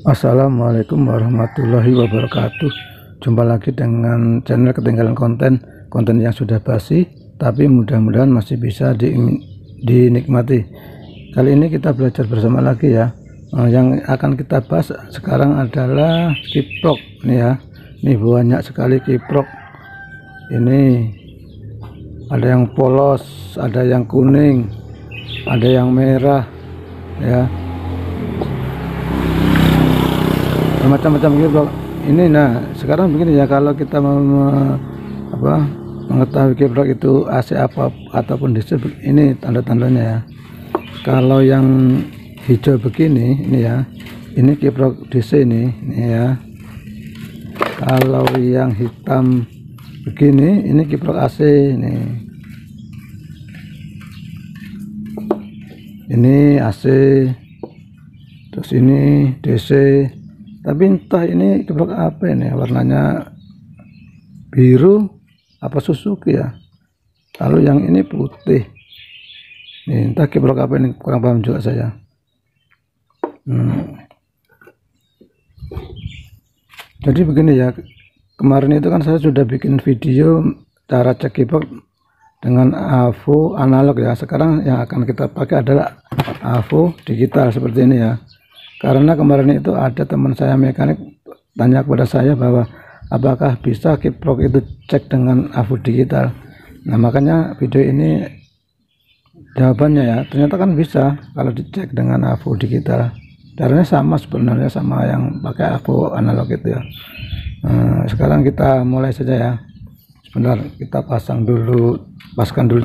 Assalamualaikum warahmatullahi wabarakatuh. Jumpa lagi dengan channel ketinggalan konten yang sudah basi, tapi mudah-mudahan masih bisa dinikmati. Kali ini kita belajar bersama lagi ya. Yang akan kita bahas sekarang adalah kiprok nih ya. Ini banyak sekali kiprok. Ini ada yang polos, ada yang kuning, ada yang merah ya. Macam-macam kiprok ini. Nah sekarang begini ya, kalau kita mengetahui kiprok itu AC apa ataupun DC, ini tanda-tandanya ya. Kalau yang hijau begini ini ya, ini kiprok DC ini ya. Kalau yang hitam begini ini kiprok AC ini AC, terus ini DC. Tapi entah ini kiprok apa ini, warnanya biru apa Suzuki ya. Lalu yang ini putih. Nih, entah kiprok apa ini, kurang paham juga saya. Jadi begini ya, kemarin itu kan saya sudah bikin video cara cek kiprok dengan AVO analog ya. Sekarang yang akan kita pakai adalah AVO digital seperti ini ya. Karena kemarin itu ada teman saya mekanik tanya kepada saya bahwa apakah bisa kiprok itu cek dengan AVO digital. Nah makanya video ini jawabannya ya, ternyata kan bisa kalau dicek dengan AVO digital. Caranya sama sebenarnya, sama yang pakai AVO analog itu ya. Sekarang kita mulai saja ya. Sebentar, kita paskan dulu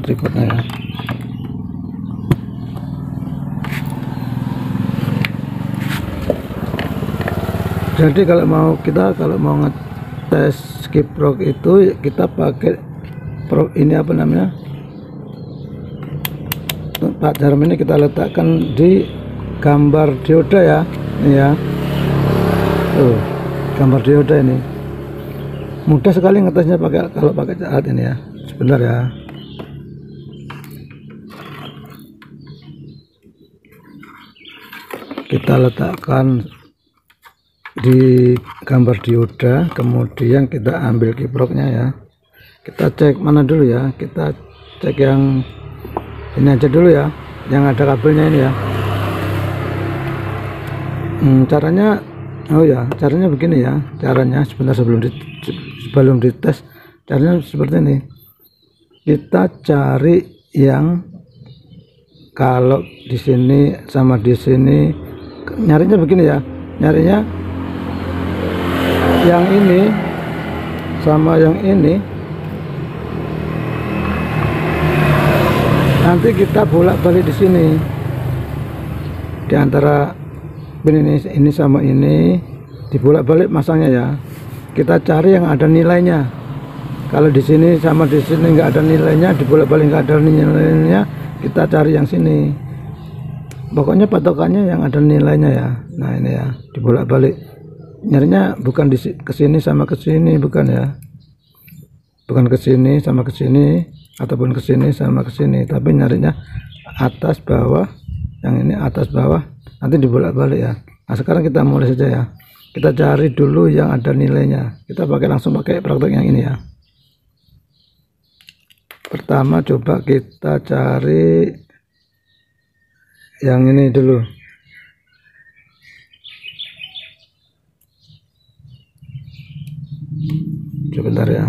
tripodnya ya. Jadi kalau mau ngetes kiprok itu kita pakai ini apa namanya, Pak Jarum ini kita letakkan di gambar dioda ya, ini ya. Tuh, gambar dioda ini mudah sekali ngetesnya kalau pakai alat ini ya. Sebentar ya. Kita letakkan di gambar dioda, kemudian kita ambil kiproknya ya. Kita cek mana dulu ya, kita cek yang ini aja dulu ya, yang ada kabelnya ini ya. Caranya begini ya, caranya sebentar sebelum dites, caranya seperti ini. Kita cari yang kalau di sini sama di sini, nyarinya begini ya, nyarinya yang ini sama yang ini, nanti kita bolak-balik di sini di antara ini sama ini, dibolak-balik masangnya ya. Kita cari yang ada nilainya. Kalau di sini sama di sini nggak ada nilainya, dibolak-balik nggak ada nilainya, kita cari yang sini. Pokoknya patokannya yang ada nilainya ya. Nah ini ya, dibolak-balik. Nyarinya bukan kesini sama kesini, bukan ya, bukan kesini sama kesini ataupun kesini sama kesini, tapi nyarinya atas bawah, yang ini atas bawah, nanti dibolak-balik ya. Nah sekarang kita mulai saja ya, kita cari dulu yang ada nilainya. Kita langsung pakai praktek yang ini ya. Pertama coba kita cari yang ini dulu. Sebentar ya,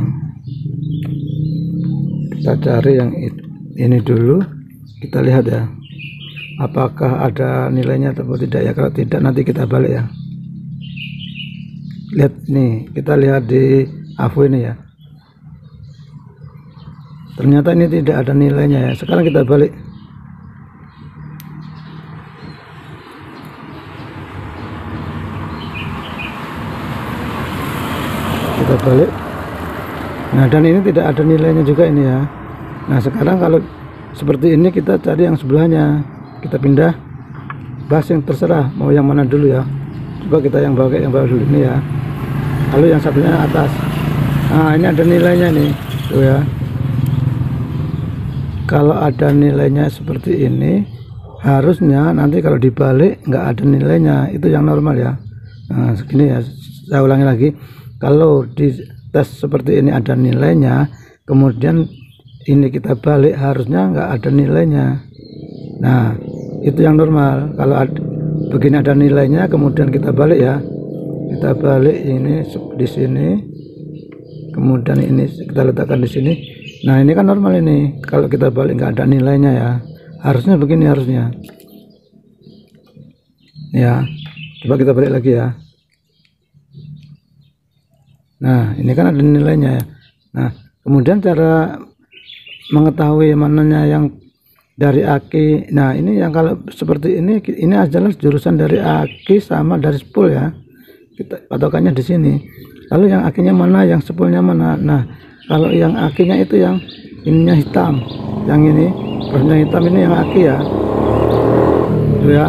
kita cari yang ini dulu, kita lihat ya apakah ada nilainya atau tidak ya. Kalau tidak nanti kita balik ya. Lihat nih, kita lihat di AVO ini ya, ternyata ini tidak ada nilainya ya. Sekarang kita balik. Kita balik. Nah dan ini tidak ada nilainya juga ini ya. Nah sekarang kalau seperti ini kita cari yang sebelahnya, kita pindah bus yang terserah mau yang mana dulu ya. Coba kita yang bawah dulu ini ya. Lalu yang satunya atas. Nah ini ada nilainya nih tuh ya. Kalau ada nilainya seperti ini, harusnya nanti kalau dibalik nggak ada nilainya, itu yang normal ya. Nah, segini ya, saya ulangi lagi. Kalau di tes seperti ini ada nilainya, kemudian ini kita balik, harusnya nggak ada nilainya. Nah, itu yang normal. Kalau begini ada nilainya, kemudian kita balik ya, kita balik ini di sini, kemudian ini kita letakkan di sini. Nah, ini kan normal ini. Kalau kita balik nggak ada nilainya ya, harusnya begini harusnya. Ya, coba kita balik lagi ya. Nah, ini kan ada nilainya ya. Nah, kemudian cara mengetahui mananya yang dari aki. Nah, ini yang kalau seperti ini adalah jurusan dari aki sama dari spool ya. Kita patokannya di sini. Lalu yang akinya mana, yang spoolnya mana? Nah, kalau yang akinya itu yang ininya hitam, yang ini crossnya hitam, ini yang aki ya. Tuh ya.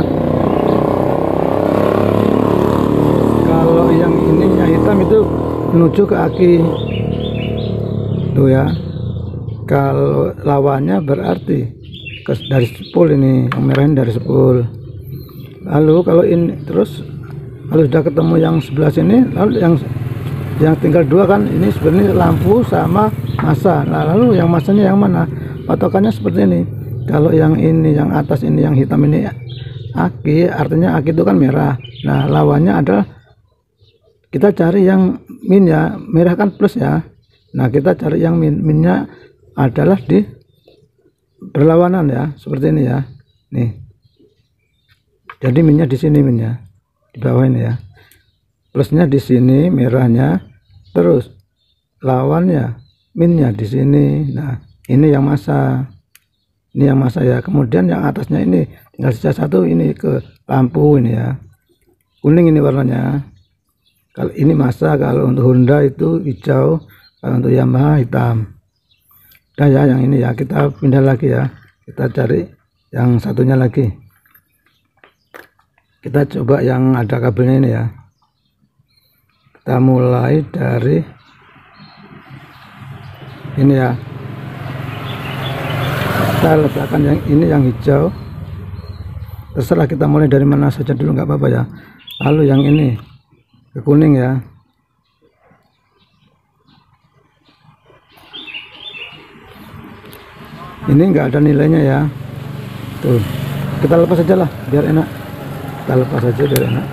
Kalau yang ininya hitam itu menuju ke aki. Tuh ya. Kalau lawannya berarti dari spool, ini yang merah ini dari spool. Lalu kalau ini terus, kalau sudah ketemu yang sebelah sini, lalu yang tinggal dua kan, ini sebenarnya lampu sama massa. Nah, lalu yang massanya yang mana? Patokannya seperti ini. Kalau yang ini, yang atas ini, yang hitam ini aki, artinya aki itu kan merah. Nah, lawannya adalah kita cari yang min ya, merah kan plus ya. Nah, kita cari yang minnya adalah di berlawanan ya, seperti ini ya. Nih. Jadi minnya di sini, minnya di bawah ini ya. Plusnya di sini merahnya, terus lawannya minnya di sini. Nah, ini yang massa. Ini yang massa ya. Kemudian yang atasnya ini tinggal sisa satu, ini ke lampu ini ya. Kuning ini warnanya. Kalau ini massa, kalau untuk Honda itu hijau, kalau untuk Yamaha hitam. Nah ya, yang ini ya, kita pindah lagi ya, kita cari yang satunya lagi. Kita coba yang ada kabelnya ini ya. Kita mulai dari ini ya, kita letakkan yang ini, yang hijau. Terserah kita mulai dari mana saja dulu, nggak apa-apa ya. Lalu yang ini ke kuning ya. Ini enggak ada nilainya ya. Tuh, kita lepas aja lah biar enak. Kita lepas aja biar enak.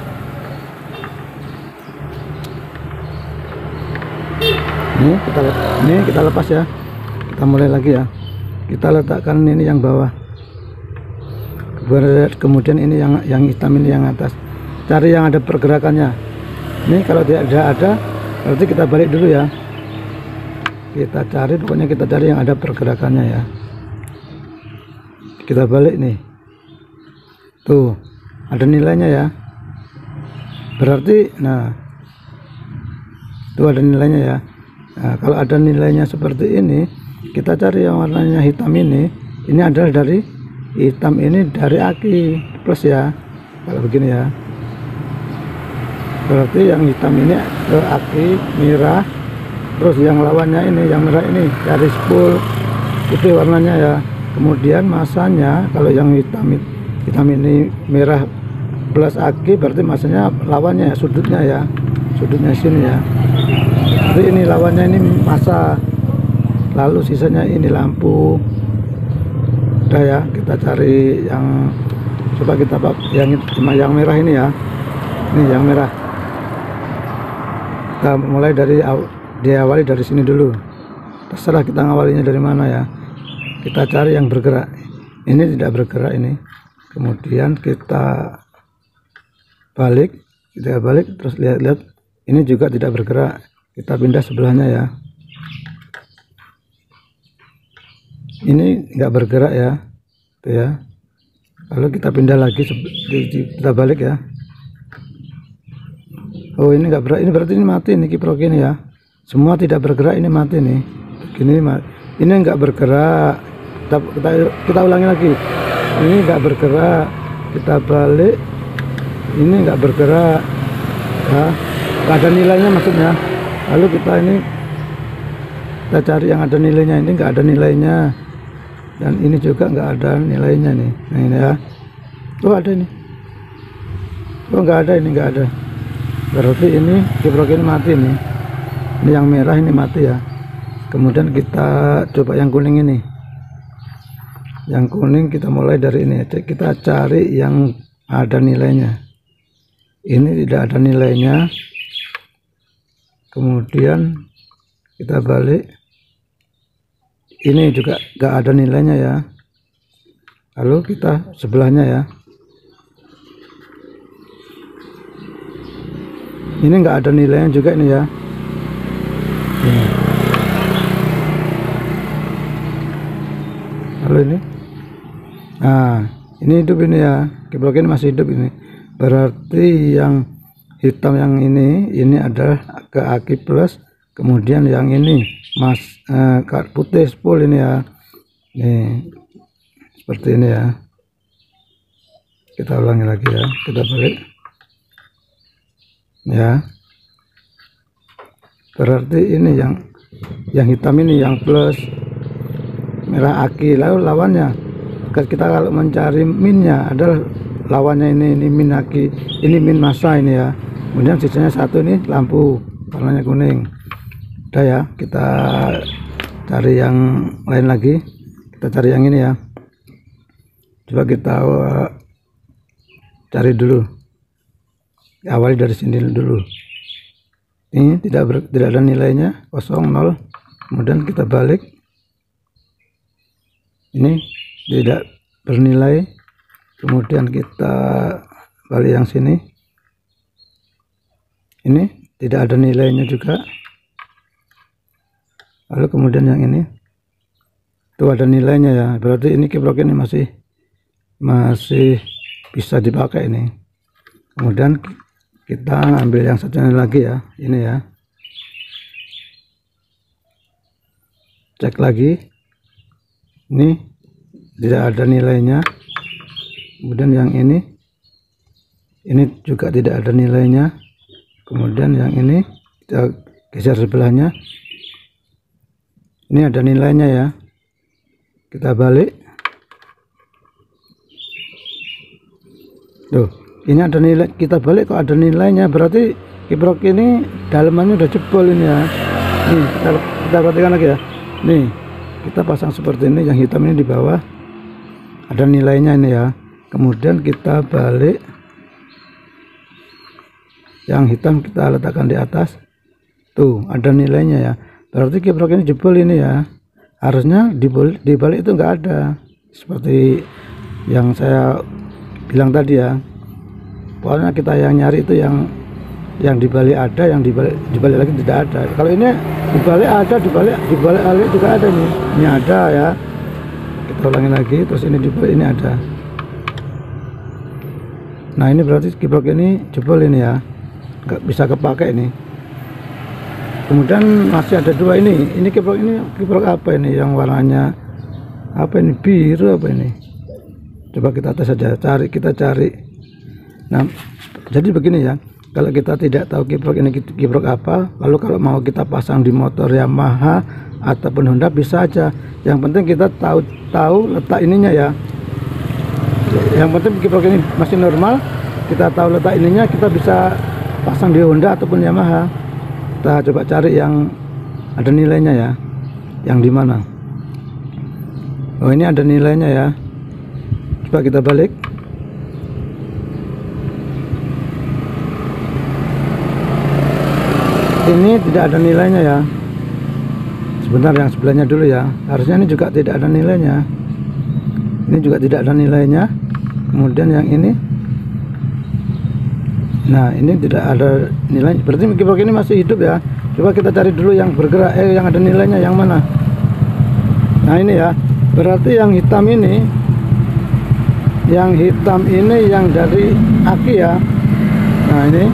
Ini kita lepas ya. Kita mulai lagi ya. Kita letakkan ini yang bawah. Kemudian ini yang hitam, ini yang atas. Cari yang ada pergerakannya. Ini kalau tidak ada, berarti kita balik dulu ya. Kita cari, pokoknya kita cari yang ada pergerakannya ya. Kita balik nih, tuh ada nilainya ya, berarti nah tuh ada nilainya ya. Nah, kalau ada nilainya seperti ini, kita cari yang warnanya hitam ini adalah dari hitam, ini dari aki plus ya. Kalau begini ya, berarti yang hitam ini ke aki merah, terus yang lawannya ini, yang merah ini dari spool, itu warnanya ya. Kemudian massanya, kalau yang hitam ini merah plus aki, berarti massanya lawannya ya, sudutnya ya, sudutnya sini ya. Jadi ini lawannya, ini massa. Lalu sisanya ini lampu. Udah ya, kita cari yang, coba kita yang merah ini ya. Ini yang merah. Kita mulai dari diawali dari sini dulu. Terserah kita ngawalinya dari mana ya. Kita cari yang bergerak. Ini tidak bergerak ini. Kemudian kita balik, terus lihat-lihat. Ini juga tidak bergerak. Kita pindah sebelahnya ya. Ini nggak bergerak ya. Tuh ya. Lalu kita pindah lagi, kita balik ya. Oh, ini nggak bergerak. Ini berarti ini mati nih kiprok ini ya. Semua tidak bergerak, ini mati nih. Ini nggak bergerak. Kita ulangi lagi. Ini nggak bergerak, kita balik. Ini nggak bergerak ya, nggak ada nilainya maksudnya. Lalu kita cari yang ada nilainya. Ini nggak ada nilainya, dan ini juga nggak ada nilainya nih. Nah, ini ya. Oh, ada ini. Oh, nggak ada, ini nggak ada. berarti ini kiprok ini mati nih. Ini yang merah ini mati ya. Kemudian kita coba yang kuning ini. Yang kuning kita mulai dari ini. Kita cari yang ada nilainya. Ini tidak ada nilainya. Kemudian kita balik. Ini juga nggak ada nilainya ya. Lalu kita sebelahnya ya. Ini nggak ada nilainya juga ini ya. Ini. Lalu ini. Nah, ini hidup ini ya. Kiprok ini masih hidup ini. Berarti yang hitam yang ini adalah ke aki plus. Kemudian yang ini putih spool ini ya. Nih. Seperti ini ya. Kita ulangi lagi ya. Kita balik. Ya. Berarti ini yang hitam ini yang plus, merah aki. Lalu lawannya kita kalau mencari minnya adalah lawannya ini min aki, ini min massa ini ya. Kemudian sisanya satu ini lampu warnanya kuning. Udah ya, kita cari yang lain lagi. Kita cari yang ini ya. Coba kita cari dulu. Awali dari sini dulu. Ini tidak ada nilainya, 0, 0. Kemudian kita balik. Ini tidak bernilai. Kemudian kita balik yang sini. Ini tidak ada nilainya juga. Lalu kemudian yang ini itu ada nilainya ya. Berarti ini kiprok ini masih bisa dipakai ini. Kemudian kita ambil yang satunya lagi ya. Ini ya. Cek lagi. Ini tidak ada nilainya. Kemudian yang ini juga tidak ada nilainya. Kemudian yang ini kita geser sebelahnya. Ini ada nilainya ya. Kita balik. Tuh, ini ada nilai. Kita balik kok ada nilainya. Berarti kiprok ini dalamannya udah jebol ini ya. Nih, kita perhatikan lagi ya. Nih, kita pasang seperti ini. Yang hitam ini di bawah. Ada nilainya ini ya. Kemudian kita balik. Yang hitam kita letakkan di atas. Tuh, ada nilainya ya. Berarti kiprok ini jebol ini ya. Harusnya dibalik itu enggak ada. Seperti yang saya bilang tadi ya. Pokoknya kita yang nyari itu yang dibalik ada, yang dibalik lagi tidak ada. Kalau ini dibalik ada, dibalik juga ada nih. Ini ada ya. Kita ulangi lagi, terus ini dibalik ini ada. Nah, ini berarti kiprok ini jebol ini ya. Nggak bisa kepakai ini. Kemudian masih ada dua ini. Ini kiprok apa ini yang warnanya apa ini, biru apa ini? Coba kita tes saja, kita cari. Nah, jadi begini ya. Kalau kita tidak tahu kiprok ini kiprok apa, lalu kalau mau kita pasang di motor Yamaha ataupun Honda bisa aja. Yang penting kita tahu letak ininya ya. Yang penting kiprok ini masih normal, kita tahu letak ininya, kita bisa pasang di Honda ataupun Yamaha. Kita coba cari yang ada nilainya ya. Yang di mana? Oh, ini ada nilainya ya. Coba kita balik. Ini tidak ada nilainya ya. Sebentar, yang sebelahnya dulu ya. Harusnya ini juga tidak ada nilainya. Ini juga tidak ada nilainya. Kemudian yang ini, nah ini tidak ada nilai. Berarti kiprok ini masih hidup ya. Coba kita cari dulu yang bergerak, yang ada nilainya yang mana. Nah ini ya. Berarti yang hitam ini, yang dari aki ya. Nah ini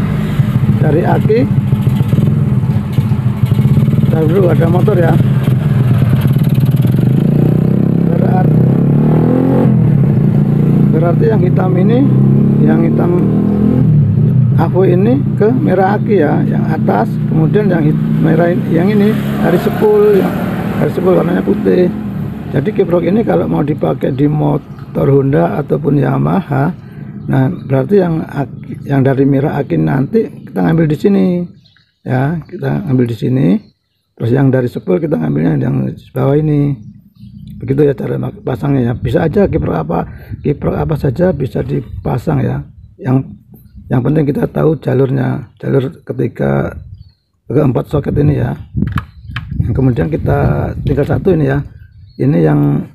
dari aki. Kita dulu ada motor ya. Berarti yang hitam ini, yang hitam Avo ini ke merah aki ya, yang atas. Kemudian yang merah yang ini dari spool, warnanya putih. Jadi kiprok ini kalau mau dipakai di motor Honda ataupun Yamaha Nah, berarti yang dari merah aki nanti kita ngambil di sini ya, kita ngambil di sini. Terus yang dari sepul kita ngambilnya yang bawah ini. Begitu ya cara pasangnya ya. Bisa aja kiprok apa saja bisa dipasang ya. Yang penting kita tahu jalurnya, jalur ketika keempat soket ini ya. Kemudian kita tinggal satu ini ya. Ini yang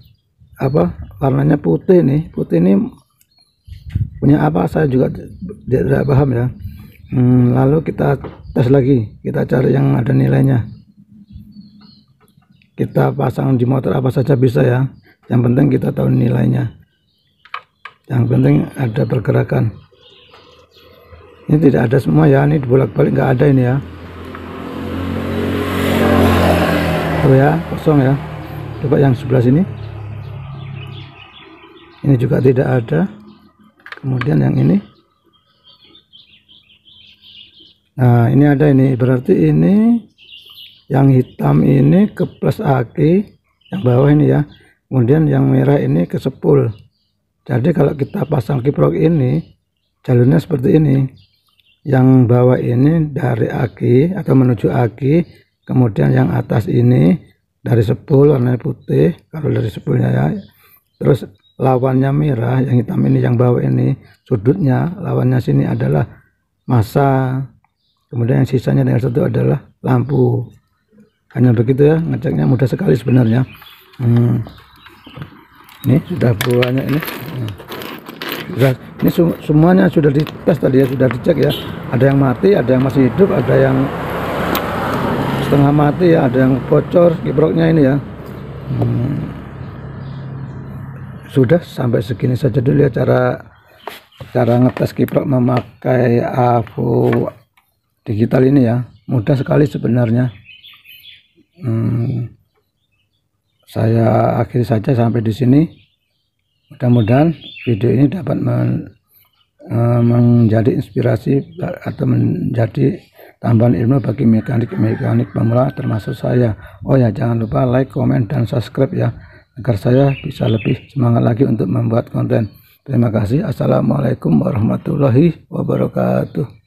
apa, warnanya putih nih. Putih ini punya apa saya juga tidak paham ya. Lalu kita tes lagi, kita cari yang ada nilainya. Kita pasang di motor apa saja bisa ya, yang penting kita tahu nilainya, yang penting ada pergerakan. Ini tidak ada semua ya, ini bolak-balik nggak ada ini ya. Tuh ya, kosong ya. Coba yang sebelah sini, ini juga tidak ada. Kemudian yang ini, nah ini ada, ini berarti ini yang hitam ini ke plus aki, yang bawah ini ya. Kemudian yang merah ini ke sepul. Jadi kalau kita pasang kiprok ini, jalurnya seperti ini. Yang bawah ini dari aki atau menuju aki, kemudian yang atas ini dari sepul warna putih kalau dari sepulnya ya. Terus lawannya merah, yang hitam ini yang bawah ini sudutnya, lawannya sini adalah massa. Kemudian yang sisanya tinggal satu adalah lampu. Hanya begitu ya, ngeceknya mudah sekali sebenarnya. Ini sudah banyak ini. Ini semuanya sudah dites tadi ya, sudah dicek ya. Ada yang mati, ada yang masih hidup, ada yang setengah mati ya, ada yang bocor kiproknya ini ya. Sudah sampai segini saja dulu ya cara ngetes kiprok memakai AVO digital ini ya. Mudah sekali sebenarnya. Saya akhiri saja sampai di sini. Mudah-mudahan video ini dapat menjadi inspirasi atau menjadi tambahan ilmu bagi mekanik pemula termasuk saya. Oh ya, jangan lupa like, komen, dan subscribe ya, agar saya bisa lebih semangat lagi untuk membuat konten. Terima kasih. Assalamualaikum warahmatullahi wabarakatuh.